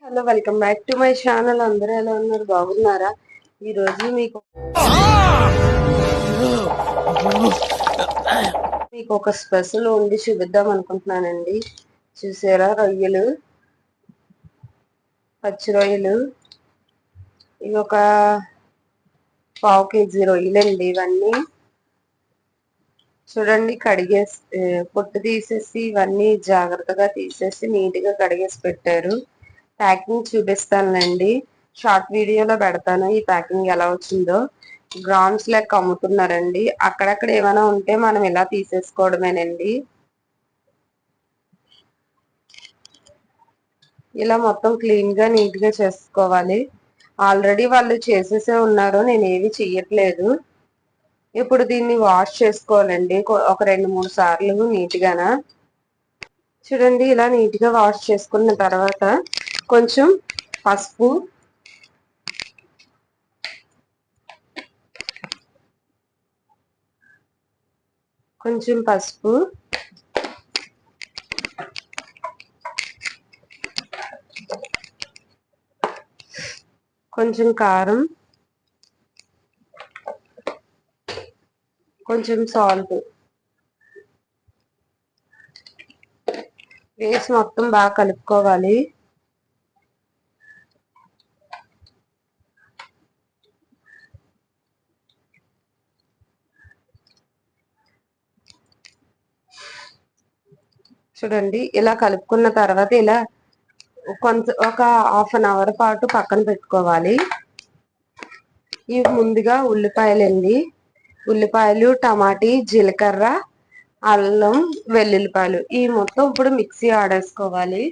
Hello, welcome back to my channel. అందరూ ఎలా ఉన్నారు? బాగున్నారా? ఈ రోజు మీకు ఒక స్పెషల్ వండి చూపిద్దాం అనుకుంటున్నానండి. చూసారా? రొయ్యలు, పచ్చి రొయ్యలు. ఇవి ఒక పావు కేజీ రొయ్యలండి. ఇవన్నీ చూడండి, కడిగేసి పొట్టు తీసేసి ఇవన్నీ జాగ్రత్తగా తీసేసి నీట్గా కడిగేసి పెట్టారు. ప్యాకింగ్ చూపిస్తానండి, షార్ట్ వీడియోలో పెడతాను. ఈ ప్యాకింగ్ ఎలా వచ్చిందో గ్రామ్స్ లెక్క అమ్ముతున్నారండి. అక్కడక్కడ ఏమైనా ఉంటే మనం ఇలా తీసేసుకోవడమేనండి. ఇలా మొత్తం క్లీన్ గా నీట్ గా చేసుకోవాలి. ఆల్రెడీ వాళ్ళు చేసేసే ఉన్నారు, నేను ఏవి చెయ్యట్లేదు. ఇప్పుడు దీన్ని వాష్ చేసుకోవాలండి ఒక 2-3 సార్లు నీట్గాన. చూడండి, ఇలా నీట్గా వాష్ చేసుకున్న తర్వాత కొంచెం పసుపు, కొంచెం పసుపు, కొంచెం కారం, కొంచెం సాల్ట్ వేసి మొత్తం బాగా కలుపుకోవాలి. చూడండి, ఇలా కలుపుకున్న తర్వాత ఇలా ఒక హాఫ్ అన్ అవర్ పాటు పక్కన పెట్టుకోవాలి. ఇవి ముందుగా ఉల్లిపాయలండి. ఉల్లిపాయలు, టమాటీ, జీలకర్ర, అల్లం, వెల్లుల్లిపాయలు ఈ మొత్తం ఇప్పుడు మిక్సీ ఆడేసుకోవాలి.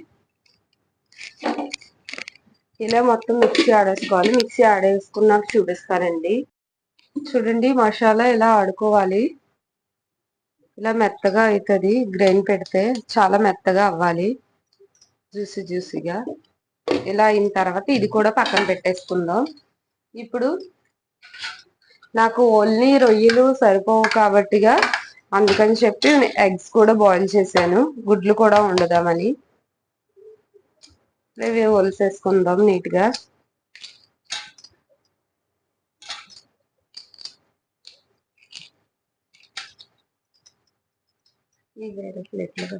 ఇలా మొత్తం మిక్సీ ఆడేసుకోవాలి. మిక్సీ ఆడేసుకున్నాక చూపిస్తానండి. చూడండి, మసాలా ఇలా ఆడుకోవాలి. ఇలా మెత్తగా అవుతుంది. గ్రైండ్ పెడితే చాలా మెత్తగా అవ్వాలి, జ్యూసీగా. ఇలా అయిన తర్వాత ఇది కూడా పక్కన పెట్టేసుకుందాం. ఇప్పుడు నాకు ఓన్లీ రొయ్యలు సరిపోవు కాబట్టిగా అందుకని చెప్పి ఎగ్స్ కూడా బాయిల్ చేశాను, గుడ్లు కూడా వండుదామని. ఇవి ఒలిసేసుకుందాం నీట్గా. ఈ వేరే ప్లేట్లో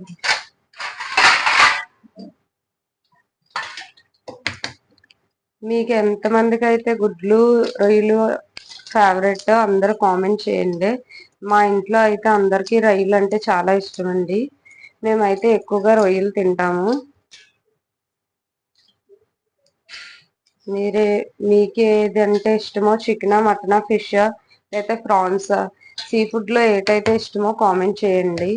మీకు ఎంతమందికి అయితే గుడ్లు రొయ్యలు ఫేవరెట్ అందరూ కామెంట్ చేయండి. మా ఇంట్లో అయితే అందరికీ రొయ్యలు అంటే చాలా ఇష్టం అండి. మేమైతే ఎక్కువగా రొయ్యలు తింటాము. మీకేదంటే ఇష్టమో, చికెనా, మటనా, ఫిషా, లేకపోతే ప్రాన్సా, సీ ఫుడ్ లో ఏటైతే ఇష్టమో కామెంట్ చేయండి.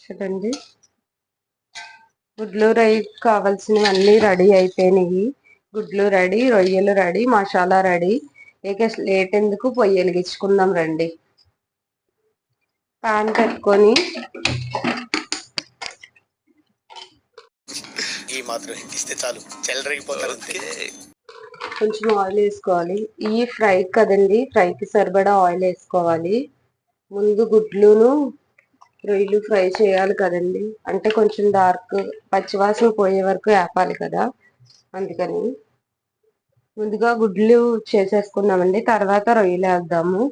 చూడండి, గుడ్లు రైస్ కావాల్సినవన్నీ రెడీ అయిపోయినాయి. గుడ్లు రెడీ, రొయ్యలు రెడీ, మసాలా రెడీ. ఇక లేట్ ఎందుకు, పొయ్యి వెలిగించుకుందాం రండి. పాన్ పెట్టుకొని ఈ మాత్రం ఇస్తే చాలు, చెల్లరగిపోతారు. కొంచెం ఆయిల్ వేసుకోవాలి. ఈ ఫ్రై కదండి, ఫ్రైకి సరిపడా ఆయిల్ వేసుకోవాలి. ముందు గుడ్లును రొయ్యలు ఫ్రై చేయాలి కదండి, అంటే కొంచెం డార్క్ పచ్చివాసన పోయే వరకు వేపాలి కదా, అందుకని ముందుగా గుడ్లు చేసేసుకున్నామండి. తర్వాత రొయ్యలు వేద్దాము.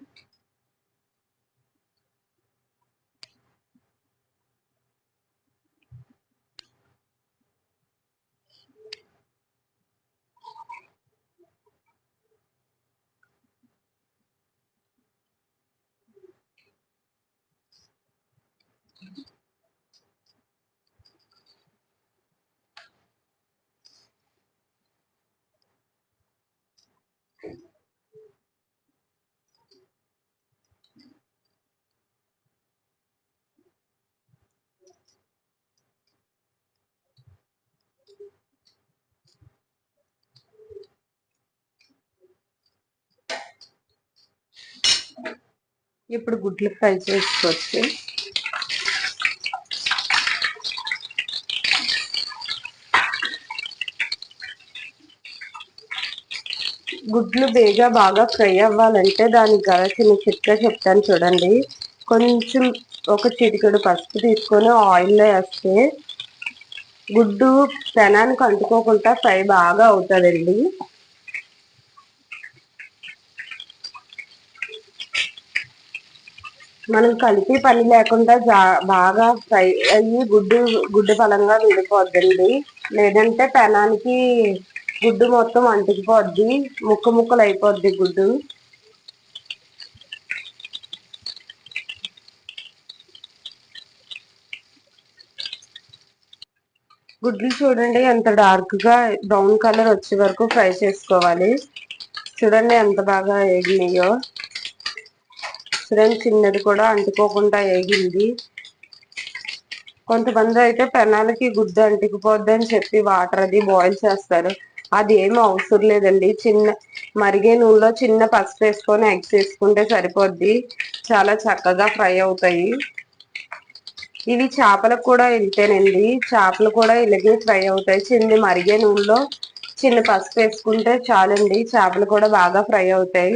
ఇప్పుడు గుడ్లు ఫ్రై చేసుకోవచ్చు. గుడ్లు బాగా ఫ్రై అవ్వాలంటే దానికి గల చిన్న చిట్కా చెప్తాను చూడండి. కొంచెం ఒక చిటికెడు పసుపు తీసుకొని ఆయిల్లో వేస్తే గుడ్డు పెనానికి అంటుకోకుండా ఫ్రై బాగా అవుతుందండి. మనం కలిపి పని లేకుండా బాగా ఫ్రై అయ్యి గుడ్డు బలంగా విడిపోద్దండి. లేదంటే పెనానికి గుడ్డు మొత్తం అంటుకుపోద్ది, ముక్కలు అయిపోద్ది గుడ్డు. గుడ్లు చూడండి ఎంత డార్క్ గా బ్రౌన్ కలర్ వచ్చే వరకు ఫ్రై చేసుకోవాలి. చూడండి ఎంత బాగా వేగినాయో. చూడండి చిన్నది కూడా అంటుకోకుండా వేగింది. కొంతమంది అయితే పెనాలకి గుడ్డు అంటుకుపోద్ది అని చెప్పి వాటర్ అది బాయిల్ చేస్తారు. అది ఏమి అవసరం లేదండి. మరిగే నూనెలో చిన్న పసుపు వేసుకొని ఎగ్స్ వేసుకుంటే సరిపోద్ది. చాలా చక్కగా ఫ్రై అవుతాయి. ఇవి చేపలకు కూడా ఇంతేనండి. చేపలు కూడా ఇలాగే ఫ్రై అవుతాయి. మరిగే నూనెలో చిన్న పసుపు వేసుకుంటే చాలండి, చేపలు కూడా బాగా ఫ్రై అవుతాయి.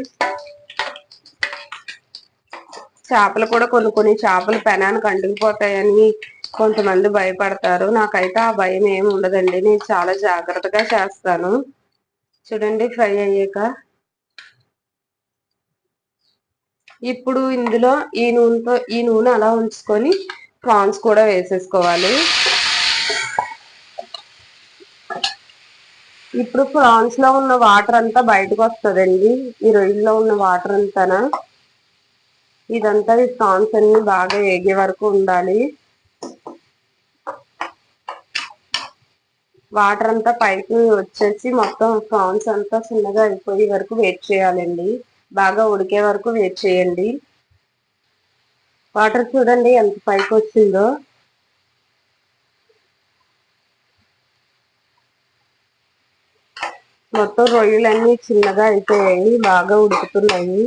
చేపలు కూడా కొన్ని చేపలు పెనానికి అంటుకుపోతాయని కొంతమంది భయపడతారు. నాకైతే ఆ భయం ఏమి ఉండదండి. నేను చాలా జాగ్రత్తగా చేస్తాను. చూడండి ఫ్రై అయ్యాక ఇప్పుడు ఇందులో ఈ నూనె అలా ఉంచుకొని ప్రాన్స్ కూడా వేసేసుకోవాలి. ఇప్పుడు ప్రాన్స్ లో ఉన్న వాటర్ అంతా బయటకు వస్తుందండి. ఈ రొయ్యల్లో ఉన్న వాటర్ అంతానా ఇదంతా ఈ ప్రాన్స్ అన్ని బాగా వేగే వరకు ఉండాలి. వాటర్ అంతా పైకి వచ్చేసి మొత్తం ప్రాన్స్ అంతా చిన్నగా అయిపోయే వరకు వెయిట్ చేయాలండి. బాగా ఉడికే వరకు వెయిట్ చేయండి. వాటర్ చూడండి ఎంత పైకి వచ్చిందో. మొత్తం రొయ్యలన్నీ చిన్నగా అయిపోయాయి, బాగా ఉడుకుతున్నాయి.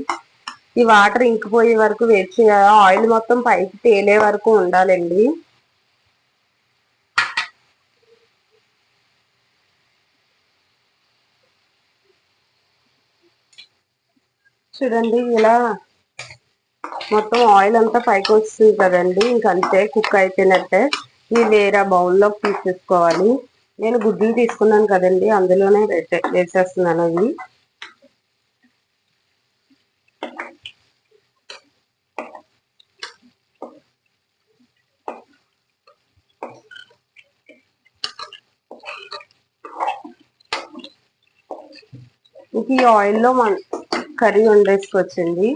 ఈ వాటర్ ఇంకిపోయే వరకు వెయిట్ చేయాలి. ఆయిల్ మొత్తం పైకి తేలే వరకు ఉండాలండి. చూడండి ఇలా మొత్తం ఆయిల్ అంతా పైకి వస్తుంది కదండి. ఇంకంతే కుక్ అయిపోయినట్టే. ఈ వేరే బౌల్లో తీసేసుకోవాలి. నేను గుడ్లు తీసుకున్నాను కదండి, అందులోనే వేసేస్తున్నాను అవి. ఇంక ఈ ఆయిల్లో కర్రీ వండేసుకోవచ్చండి.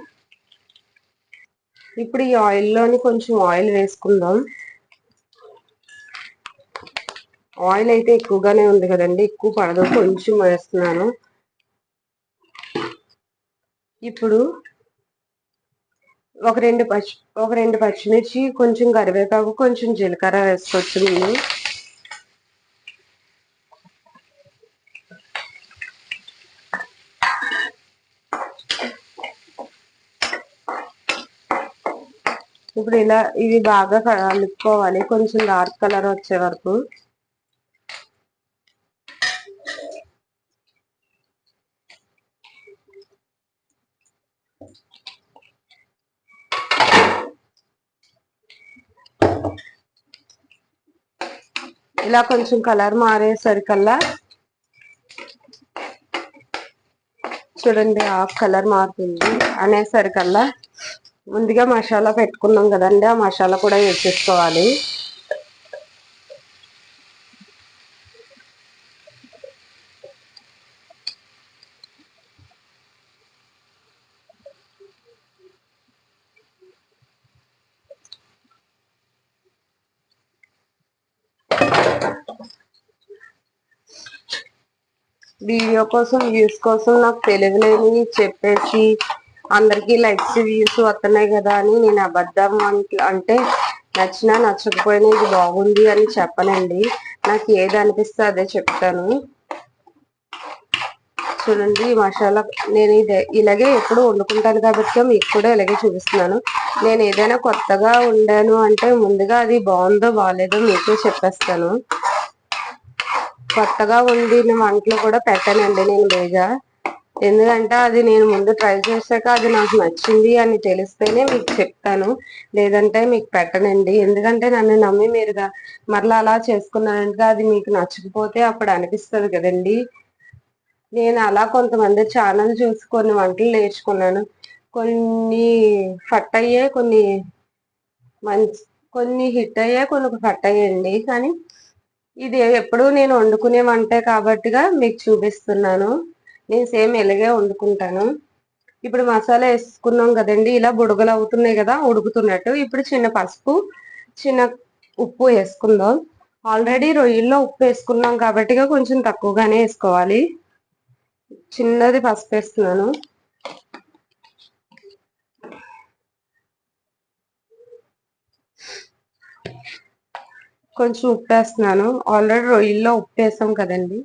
ఇప్పుడు ఈ ఆయిల్లోని కొంచెం ఆయిల్ వేసుకుందాం. ఆయిల్ అయితే ఎక్కువగానే ఉంది కదండి, ఎక్కువ పడదు, కొంచెం వేస్తున్నాను. ఇప్పుడు ఒక రెండు పచ్చిమిర్చి, కొంచెం కరివేపాకు, కొంచెం జీలకర్ర వేసుకోవచ్చు. నేను ఇప్పుడు ఇవి బాగా కలుపుకోవాలి కొంచెం డార్క్ కలర్ వచ్చే వరకు. ఇలా కొంచెం కలర్ మారేసరికల్లా చూడండి హాఫ్ కలర్ మారుతుంది అనేసరికల్లా ముందుగా మసాలా పెట్టుకున్నాం కదండి, ఆ మసాలా కూడా వేసేసుకోవాలి. వీడియో కోసం వ్యూస్ కోసం నాకు తెలియలేని చెప్పేసి అందరికి లైక్స్ వ్యూస్ వస్తున్నాయి కదా అని నేను అబద్ధం అంటే నచ్చినా నచ్చకపోయినా ఇది బాగుంది అని చెప్పనండి. నాకు ఏది అనిపిస్తే అదే చెప్తాను. చూడండి ఈ మసాలా నేను ఇలాగే ఎప్పుడు వండుకుంటాను కాబట్టి మీకు కూడా ఇలాగే చూపిస్తున్నాను. నేను ఏదైనా కొత్తగా వండాను అంటే ముందుగా అది బాగుందో బాగాలేదో మీకే చెప్పేస్తాను. కొత్తగా వండిన వంటలు కూడా పెట్టానండి నేను బేగా. ఎందుకంటే అది నేను ముందు ట్రై చేశాక అది నాకు నచ్చింది అని తెలిస్తేనే మీకు చెప్తాను, లేదంటే మీకు పెట్టనండి. ఎందుకంటే నన్ను నమ్మి మీరుగా మరలా అలా చేసుకున్నానంటే అది మీకు నచ్చకపోతే అప్పుడు అనిపిస్తుంది కదండి. నేను అలా కొంతమంది ఛానల్ చూసి కొన్ని వంటలు నేర్చుకున్నాను. కొన్ని ఫట్ అయ్యాయి, కొన్ని మంచి, కొన్ని హిట్ అయ్యాయి, కొన్ని ఫట్ అయ్యాయండి. కానీ ఇది ఎప్పుడు నేను వండుకునే వంటే కాబట్టిగా మీకు చూపిస్తున్నాను. నేను సేమ్ ఇలాగే వండుకుంటాను. ఇప్పుడు మసాలా వేసుకున్నాం కదండి, ఇలా బుడగలు అవుతున్నాయి కదా ఉడుకుతున్నట్టు. ఇప్పుడు చిన్న పసుపు, చిన్న ఉప్పు వేసుకుందాం. ఆల్రెడీ రొయ్యల్లో ఉప్పు వేసుకున్నాం కాబట్టిగా కొంచెం తక్కువగానే వేసుకోవాలి. చిన్నది పసుపు వేస్తున్నాను. కొంచెం ఉప్పు వేస్తున్నాను. ఆల్రెడీ రొయ్యల్లో ఉప్పు వేసాం కదండి,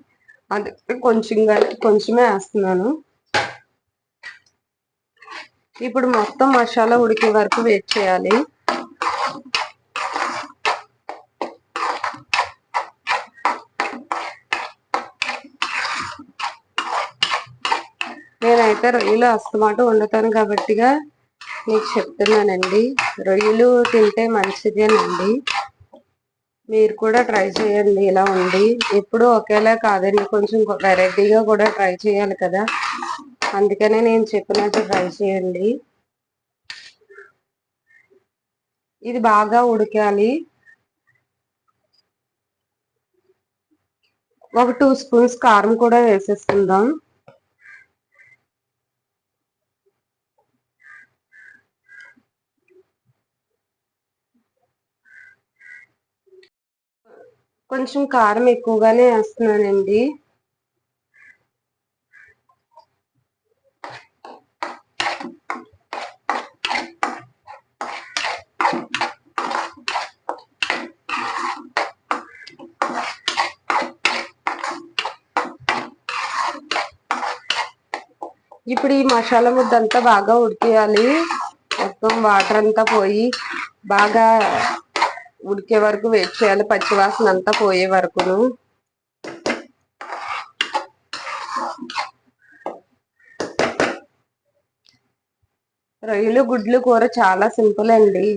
అది కొంచెమే వేస్తున్నాను. ఇప్పుడు మొత్తం మసాలా ఉడికే వరకు వెయిట్ చేయాలి. నేనైతే రొయ్యలు అస్తమాట వండుతాను కాబట్టిగా మీకు చెప్తున్నానండి. రొయ్యలు తింటే మంచిదేనండి. మీరు కూడా ట్రై చేయండి ఇలా వండి. ఎప్పుడు ఒకేలా కాదండి, కొంచెం వెరైటీగా కూడా ట్రై చేయాలి కదా, అందుకనే నేను చెప్పినట్టు ట్రై చేయండి. ఇది బాగా ఉడకాలి. ఒక 2 స్పూన్స్ కారం కూడా వేసేసుకుందాం. కొంచెం కారం ఎక్కువగానే వేస్తున్నానండి. ఇప్పుడు ఈ మసాలా ముద్ద అంతా బాగా ఉడికేయాలి. మొత్తం వాటర్ అంతా పోయి బాగా ఉడికే వరకు వెయిట్ చేయాలి, పచ్చివాసన అంతా పోయే వరకును. రొయ్యలు గుడ్లు కూర చాలా సింపుల్ అండి.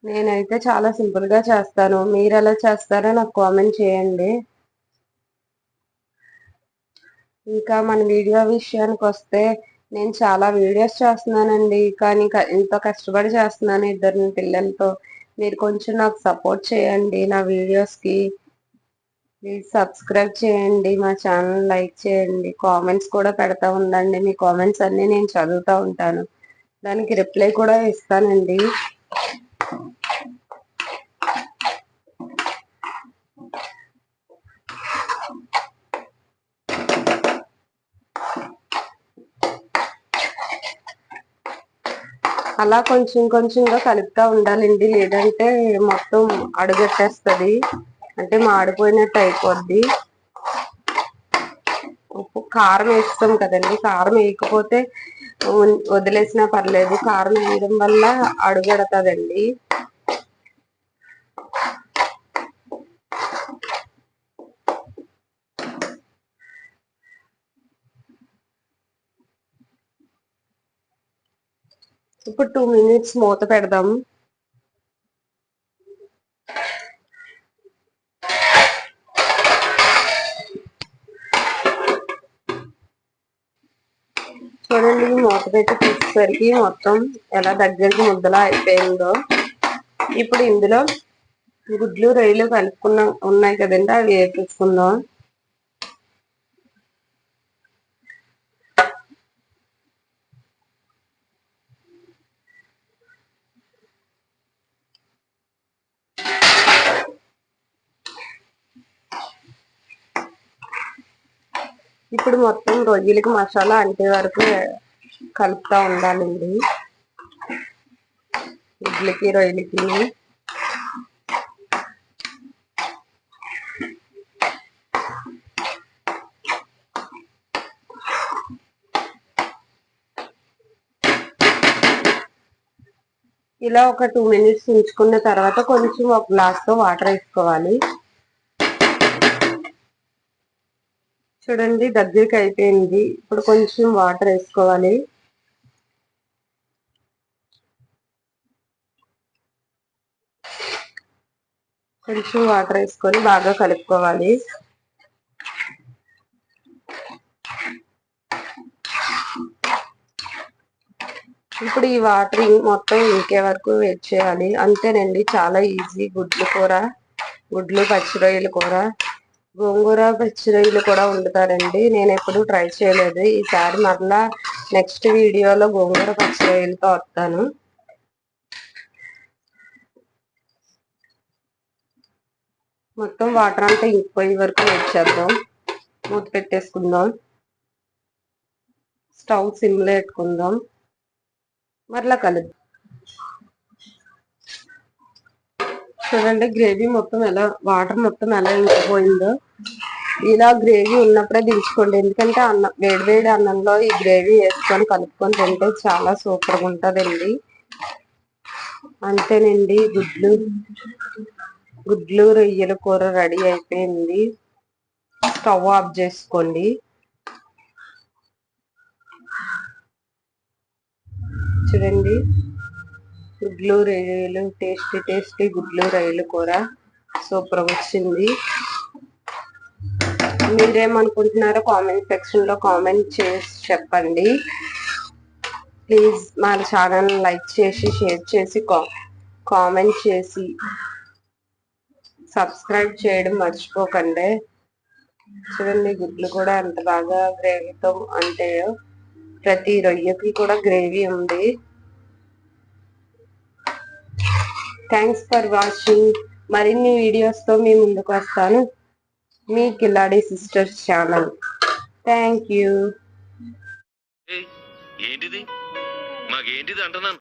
నేనైతే చాలా సింపుల్ గా చేస్తాను. మీరు ఎలా చేస్తారో నాకు కామెంట్ చేయండి. ఇంకా మన వీడియో విషయానికి వస్తే నేను చాలా వీడియోస్ చేస్తున్నానండి, కానీ ఎంతో కష్టపడి చేస్తున్నాను 2 పిల్లలతో. మీరు కొంచెం నాకు సపోర్ట్ చేయండి నా వీడియోస్కి. ప్లీజ్ సబ్స్క్రైబ్ చేయండి, మా ఛానల్ లైక్ చేయండి, కామెంట్స్ కూడా పెడతా ఉండండి. మీ కామెంట్స్ అన్ని నేను చదువుతూ ఉంటాను, దానికి రిప్లై కూడా ఇస్తానండి. అలా కొంచెం కొంచెంగా కలుపుతూ ఉండాలండి, లేదంటే మొత్తం అడుగట్టేస్తుంది, అంటే మాడిపోయినట్టు అయిపోద్ది. ఉప్పు కారం వేస్తాం కదండి, కారం వేయకపోతే వదిలేసినా పర్లేదు, కారం వేయడం వల్ల అడుగడతదండి. ఇప్పుడు 2 మినిట్స్ మూత పెడదాం. చూడండి మూత పెట్టి చూసేసరికి మొత్తం ఎలా దగ్గరికి ముద్దలా అయిపోయిందో. ఇప్పుడు ఇందులో గుడ్లు రొయ్యలు ఉన్నాయి కదండి, అవి వేసేసుకుందాం. ఇప్పుడు మొత్తం రొయ్యలకి మసాలా అంటే వరకు కలుపుతూ ఉండాలండి, గుడ్లకి రొయ్యలకి. ఇలా ఒక 2 minutes ఉంచుకున్న తర్వాత కొంచెం ఒక గ్లాస్ తో వాటర్ వేసుకోవాలి. చూడండి దగ్గరికి అయిపోయింది. ఇప్పుడు కొంచెం వాటర్ వేసుకోవాలి. కొంచెం వాటర్ వేసుకొని బాగా కలుపుకోవాలి. ఇప్పుడు ఈ వాటర్ మొత్తం ఇంకే వరకు వెయిట్ చేయాలి. అంతేనండి, చాలా ఈజీ. గుడ్లు పచ్చి రొయ్యల కూర, గోంగూర పచ్చి రొయ్యలు కూడా వండుతారండి. నేను ఎప్పుడు ట్రై చేయలేదు. ఈసారి మరలా నెక్స్ట్ వీడియోలో గోంగూర పచ్చి రొయ్యలతో వస్తాను. మొత్తం వాటర్ అంతా ఇంకిపోయే వరకు వెయిట్ చేద్దాం. మూత పెట్టేసుకుందాం. స్టవ్ సిమ్లో పెట్టుకుందాం. మరలా కలుపు. చూడండి గ్రేవీ మొత్తం ఎలా, వాటర్ మొత్తం ఎలా ఇంకిపోయిందో. ఇలా గ్రేవీ ఉన్నప్పుడే దించుకోండి. ఎందుకంటే అన్నం వేడివేడి అన్నంలో ఈ గ్రేవీ వేసుకొని కలుపుకొని తింటే చాలా సూపర్గా ఉంటుందండి. అంతేనండి, గుడ్లు రొయ్యల కూర రెడీ అయిపోయింది. స్టవ్ ఆఫ్ చేసుకోండి. చూడండి గుడ్లు రొయ్యలు, టేస్టీ గుడ్లు రొయ్యల కూర సూపర్ వచ్చింది. మీరేమనుకుంటున్నారో కామెంట్ సెక్షన్ లో కామెంట్ చేసి చెప్పండి. ప్లీజ్ మా ఛానల్ లైక్ చేసి, షేర్ చేసి, కామెంట్ చేసి సబ్స్క్రైబ్ చేయడం మర్చిపోకండి. చూడండి గుడ్లు కూడా ఎంత బాగా గ్రేవీతో, అంటే ప్రతి రొయ్యకి కూడా గ్రేవీ ఉంది. Thanks for watching. మరిన్ని వీడియోస్ తో మీ ముందుకు వస్తాను. మీ కిలాడి సిస్టర్స్ ఛానల్. Thank you. ఏంటిది మాకేంటిది అంటున్నాను.